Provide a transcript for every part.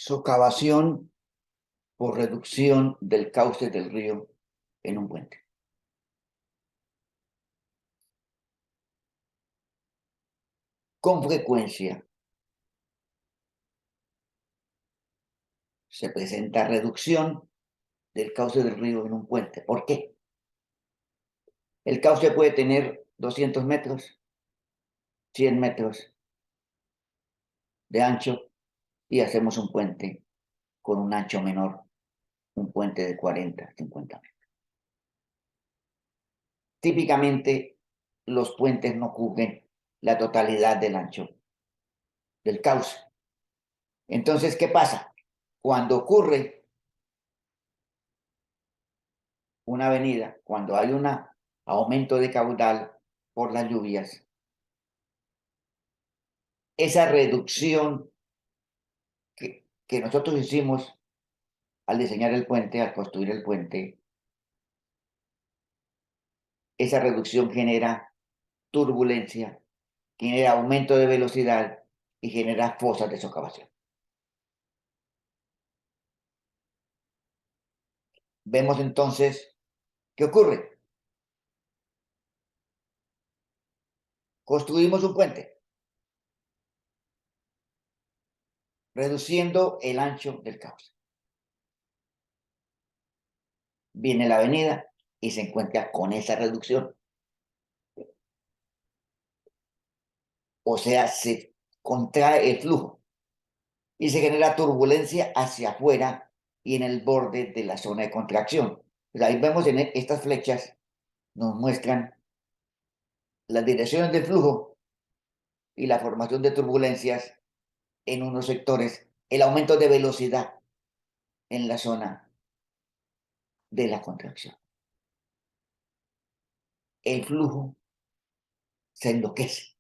Socavación por reducción del cauce del río en un puente. Con frecuencia se presenta reducción del cauce del río en un puente. ¿Por qué? El cauce puede tener 200 metros, 100 metros de ancho y hacemos un puente con un ancho menor, un puente de 40, 50 metros. Típicamente los puentes no cubren la totalidad del ancho del cauce. Entonces, ¿qué pasa? Cuando ocurre una avenida, cuando hay un aumento de caudal por las lluvias, esa reducción que nosotros hicimos al diseñar el puente, al construir el puente, esa reducción genera turbulencia, genera aumento de velocidad y genera fosas de socavación. Vemos entonces, ¿qué ocurre? Construimos un puente, reduciendo el ancho del cauce. Viene la avenida y se encuentra con esa reducción. O sea, se contrae el flujo y se genera turbulencia hacia afuera y en el borde de la zona de contracción. Pues ahí vemos en estas flechas, nos muestran las direcciones del flujo y la formación de turbulencias en unos sectores, el aumento de velocidad en la zona de la contracción. El flujo se enloquece.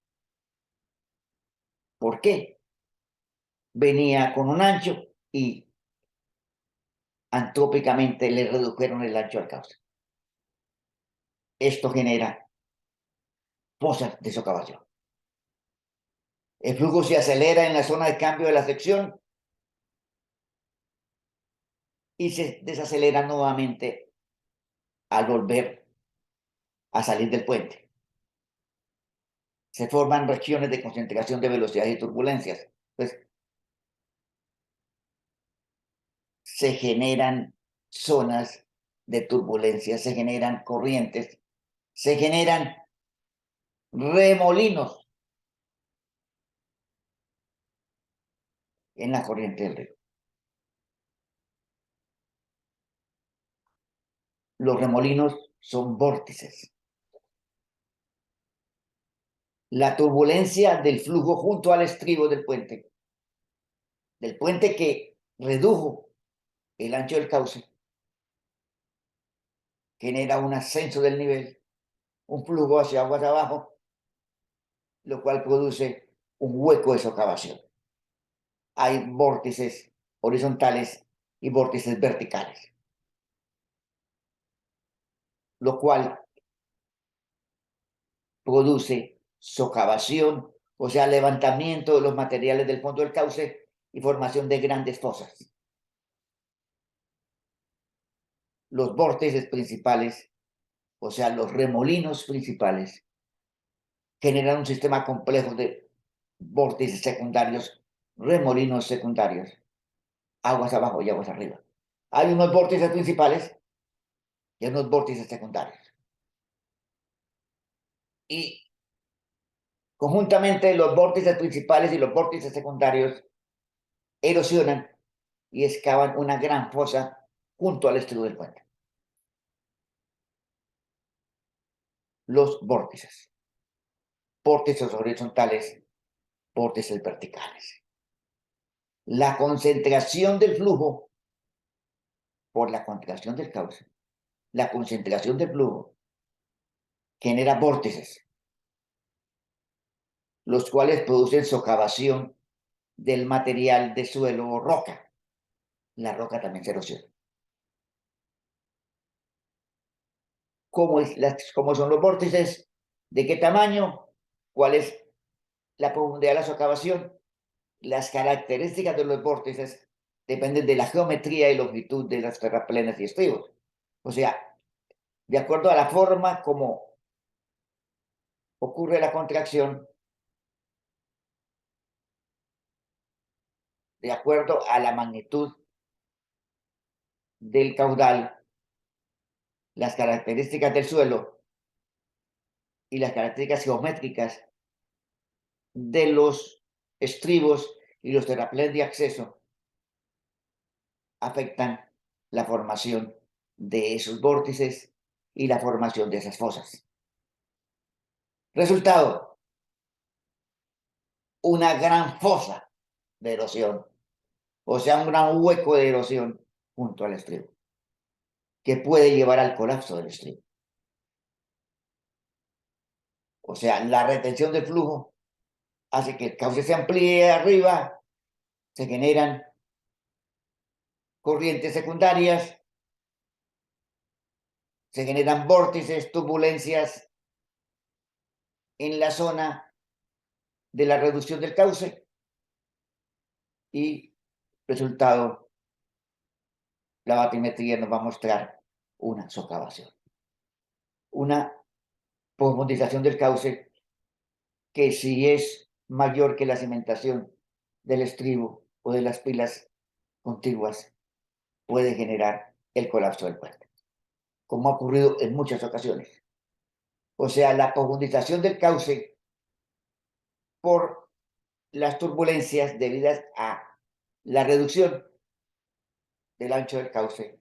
¿Por qué? Venía con un ancho y antrópicamente le redujeron el ancho al cauce. Esto genera fosas de socavación. El flujo se acelera en la zona de cambio de la sección y se desacelera nuevamente al volver a salir del puente. Se forman regiones de concentración de velocidades y turbulencias. Pues se generan zonas de turbulencia, se generan corrientes, se generan remolinos en la corriente del río. Los remolinos son vórtices. La turbulencia del flujo junto al estribo del puente que redujo el ancho del cauce, genera un ascenso del nivel, un flujo hacia aguas abajo, lo cual produce un hueco de socavación. Hay vórtices horizontales y vórtices verticales, lo cual produce socavación, o sea, levantamiento de los materiales del fondo del cauce y formación de grandes fosas. Los vórtices principales, o sea, los remolinos principales, generan un sistema complejo de vórtices secundarios, remolinos secundarios, aguas abajo y aguas arriba. Hay unos vórtices principales y unos vórtices secundarios. Y conjuntamente los vórtices principales y los vórtices secundarios erosionan y excavan una gran fosa junto al estribo del puente. Los vórtices horizontales, vórtices verticales. La concentración del flujo por la contracción del cauce, la concentración del flujo genera vórtices, los cuales producen socavación del material de suelo o roca. La roca también se erosiona. ¿Cómo son los vórtices? ¿De qué tamaño? ¿Cuál es la profundidad de la socavación? Las características de los vórtices dependen de la geometría y longitud de las terraplenes y estribos. O sea, de acuerdo a la forma como ocurre la contracción, de acuerdo a la magnitud del caudal, las características del suelo y las características geométricas de los estribos y los terraplenes de acceso afectan la formación de esos vórtices y la formación de esas fosas. Resultado, una gran fosa de erosión, o sea, un gran hueco de erosión junto al estribo, que puede llevar al colapso del estribo. O sea, la retención del flujo hace que el cauce se amplíe arriba, se generan corrientes secundarias, se generan vórtices, turbulencias en la zona de la reducción del cauce y resultado, la batimetría nos va a mostrar una socavación, una profundización del cauce que si es mayor que la cimentación del estribo o de las pilas contiguas puede generar el colapso del puente, como ha ocurrido en muchas ocasiones. O sea, la profundización del cauce por las turbulencias debidas a la reducción del ancho del cauce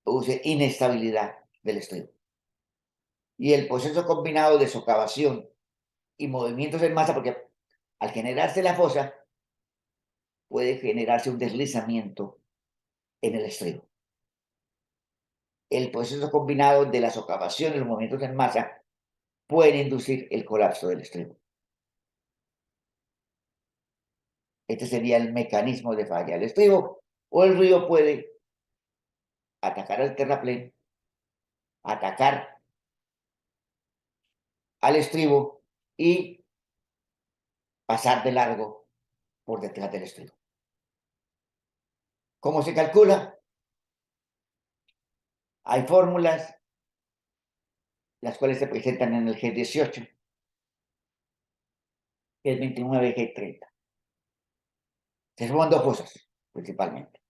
produce inestabilidad del estribo. Y el proceso combinado de socavación y movimientos en masa, porque al generarse la fosa puede generarse un deslizamiento en el estribo. El proceso combinado de la socavación y los movimientos en masa pueden inducir el colapso del estribo. Este sería el mecanismo de falla del estribo, o el río puede atacar al terraplén, atacar al estribo y pasar de largo por detrás del estribo. ¿Cómo se calcula? Hay fórmulas, las cuales se presentan en el G18, que es 29 G30. Se forman dos fosas, principalmente.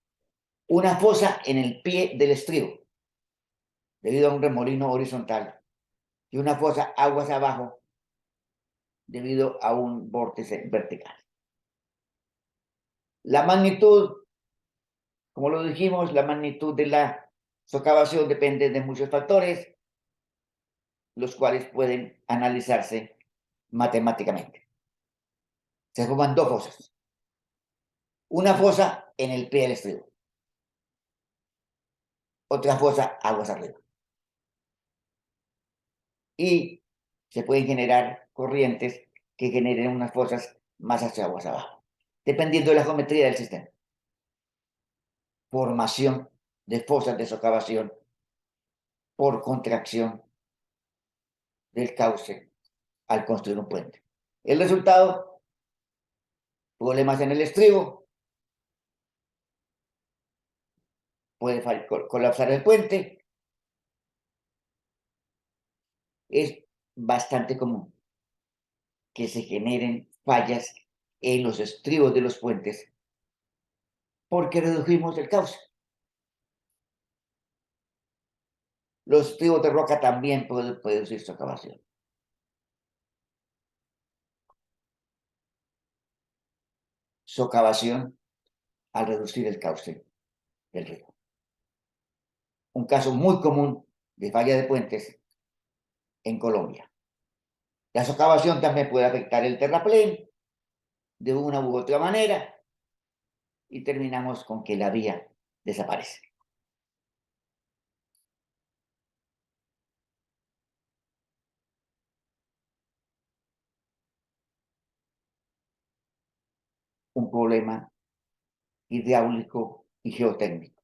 Una fosa en el pie del estribo, debido a un remolino horizontal, y una fosa aguas abajo, debido a un vórtice vertical. La magnitud, como lo dijimos, la magnitud de la socavación depende de muchos factores, los cuales pueden analizarse matemáticamente. Se forman dos fosas. Una fosa en el pie del estribo, otra fosa aguas arriba. Y se pueden generar corrientes que generen unas fosas más hacia aguas abajo, dependiendo de la geometría del sistema. Formación de fosas de socavación por contracción del cauce al construir un puente. El resultado, problemas en el estribo, puede colapsar el puente. Es bastante común que se generen fallas en los estribos de los puentes porque redujimos el cauce. Los estribos de roca también pueden producir socavación. Socavación al reducir el cauce del río. Un caso muy común de falla de puentes en Colombia. La socavación también puede afectar el terraplén de una u otra manera y terminamos con que la vía desaparece. Un problema hidráulico y geotécnico.